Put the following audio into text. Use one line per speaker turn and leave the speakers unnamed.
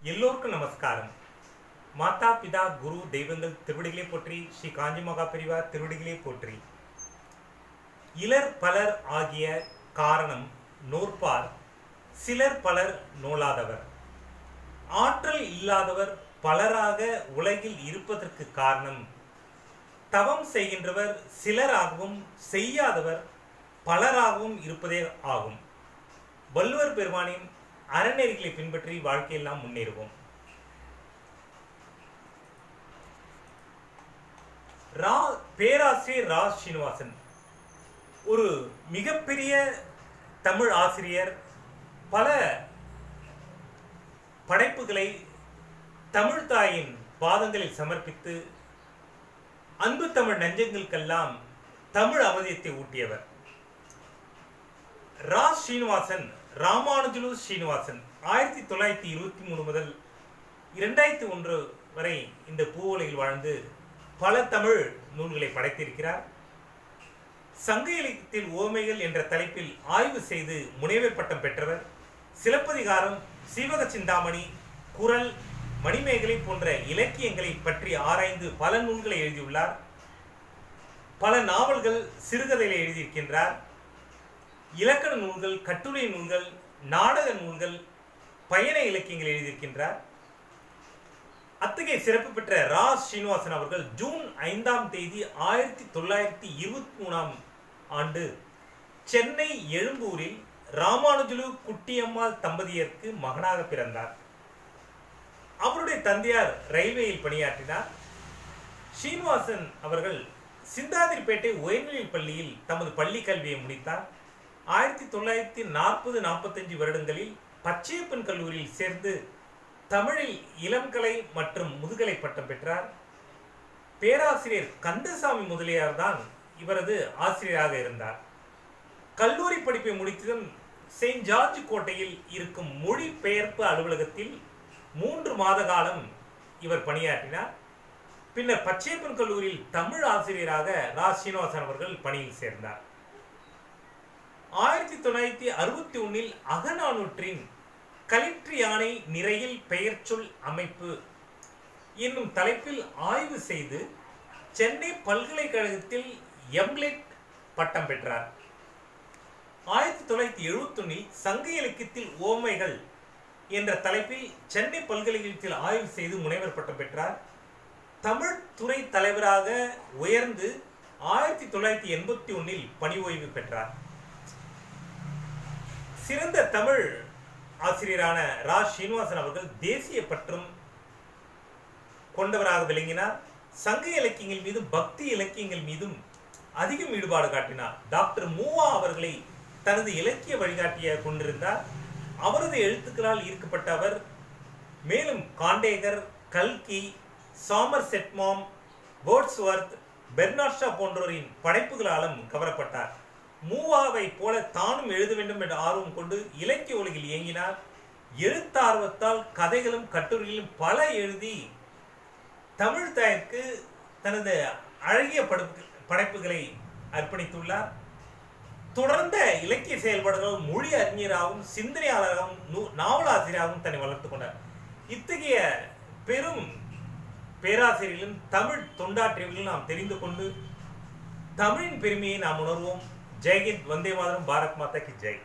எல்லோருக்கும் நமஸ்காரம். மாதா பிதா குரு தெய்வங்கள் திருவடிகளை போற்றி, ஸ்ரீ காஞ்சி மகா பெரிவார் திருவடிகளை போற்றி. இலர் பலர் ஆகிய காரணம் நோற்பார், சிலர் பலர் நோலாதவர். ஆற்றல் இல்லாதவர் பலராக உலகில் இருப்பதற்கு காரணம் தவம் செய்கின்றவர் சிலராகவும் செய்யாதவர் பலராகவும் இருப்பதே ஆகும். வள்ளுவர் பெருமானின் அறநெறிகளை பின்பற்றி வாழ்க்கையில் நாம் முன்னேறுவோம். பேராசிரியர் ரா ஸ்ரீனிவாசன் ஒரு மிகப்பெரிய தமிழ் ஆசிரியர். பல படைப்புகளை தமிழ் தாயின் பாதங்களில் சமர்ப்பித்து அன்பு தமிழ் நெஞ்சங்களுக்கெல்லாம் தமிழ் அவதியத்தை ஊட்டியவர். ரா ஸ்ரீனிவாசன் ராமானுஜலு ஸ்ரீனிவாசன் 1923 முதல் 2001 வரை இந்த பூவுலகில் வாழ்ந்து பல தமிழ் நூல்களை படைத்திருக்கிறார். சங்க இலக்கியத்தில் ஓமைகள் என்ற தலைப்பில் ஆய்வு செய்து முனைவர் பட்டம் பெற்றவர். சிலப்பதிகாரம், சீவக சிந்தாமணி, குறள், மணிமேகலை போன்ற இலக்கியங்களை பற்றி ஆராய்ந்து பல நூல்களை எழுதியுள்ளார். பல நாவல்கள், சிறுகதைகளை எழுதியிருக்கின்றார். இலக்கண நூல்கள், கட்டுரை நூல்கள், நாடக நூல்கள், பயண இலக்கியங்கள் எழுதியிருக்கின்றார். அத்தகைய சிறப்பு பெற்ற ரா ஸ்ரீனிவாசன் அவர்கள் ஜூன் 5ஆம் தேதி 1923ஆம் ஆண்டு சென்னை எழும்பூரில் ராமானுஜலு குட்டியம்மாள் தம்பதியருக்கு மகனாக பிறந்தார். அவருடைய தந்தையார் ரயில்வேயில் பணியாற்றினார். ஸ்ரீனிவாசன் அவர்கள் சிந்தாதிரிப்பேட்டை உயர்நிலைப் பள்ளியில் தமது பள்ளி கல்வியை முடித்தார். 1940-45 வருடங்களில் பச்சையப்பன் கல்லூரியில் சேர்ந்து தமிழில் இளங்கலை மற்றும் முதுகலை பட்டம் பெற்றார். பேராசிரியர் கந்தசாமி முதலியார் தான் இவரது ஆசிரியராக இருந்தார். கல்லூரி படிப்பை முடித்ததும் செயின்ட் ஜார்ஜ் கோட்டையில் இருக்கும் மொழிபெயர்ப்பு அலுவலகத்தில் 3 மாத காலம் இவர் பணியாற்றினார். பின்னர் பச்சையப்பன் கல்லூரியில் தமிழ் ஆசிரியராக ரா ஸ்ரீனிவாசன் அவர்கள் பணியில் சேர்ந்தார். 1961 அகநானூற்றின் களிற்று யானை நிறையில் பெயர் சொல் அமைப்பு என்னும் தலைப்பில் ஆய்வு செய்து சென்னை பல்கலைக்கழகத்தில் எம்லெட் பட்டம் பெற்றார். 1971 சங்க இலக்கியத்தில் ஓமைகள் என்ற தலைப்பில் சென்னை பல்கலைக்கழகத்தில் ஆய்வு செய்து முனைவர் பட்டம் பெற்றார். தமிழ் துறை தலைவராக உயர்ந்து 1981 பணி ஓய்வு பெற்றார். சிறந்த தமிழ் ஆசிரியரான ரா ஸ்ரீனிவாசன் அவர்கள் தேசிய பற்றும் கொண்டவராக விளங்கினார். சங்க இலக்கியங்கள் மீதும் பக்தி இலக்கியங்கள் மீதும் அதிகம் ஈடுபாடு காட்டினார். டாக்டர் மூவா அவர்களை தனது இலக்கிய வழிகாட்டியாக கொண்டிருந்தார். அவரது எழுத்துக்களால் ஈர்க்கப்பட்ட அவர் மேலும் காண்டேகர், கல்கி, சாமர் செட்மாம், வேர்ட்ஸ்வர்த், பெர்னார்ட் ஷா போன்றோரின் படைப்புகளாலும் கவரப்பட்டார். மூவாவை போல தானும் எழுத வேண்டும் என்ற ஆர்வம் கொண்டு இலக்கிய உலகில் இயங்கினார். எழுத்தார்வத்தால் கதைகளும் கட்டுரைகளும் பல எழுதி தமிழ் தாய்க்கு தனது அழகிய படைப்புகளை அர்ப்பணித்துள்ளார். தொடர்ந்த இலக்கிய செயல்பாடுகள் மொழி அறிஞராகவும் சிந்தனையாளராகவும் நாவலாசிரியராகவும் தன்னை வளர்த்து கொண்டார். இத்தகைய பெரும் பேராசிரியர்களும் தமிழ் தொண்டாற்றியவர்களும் நாம் தெரிந்து கொண்டு தமிழின் பெருமையை நாம் உணர்வோம். ஜெய்ஹிந்த், வந்தே மாதரம், பாரத் மாதா கி ஜெய்.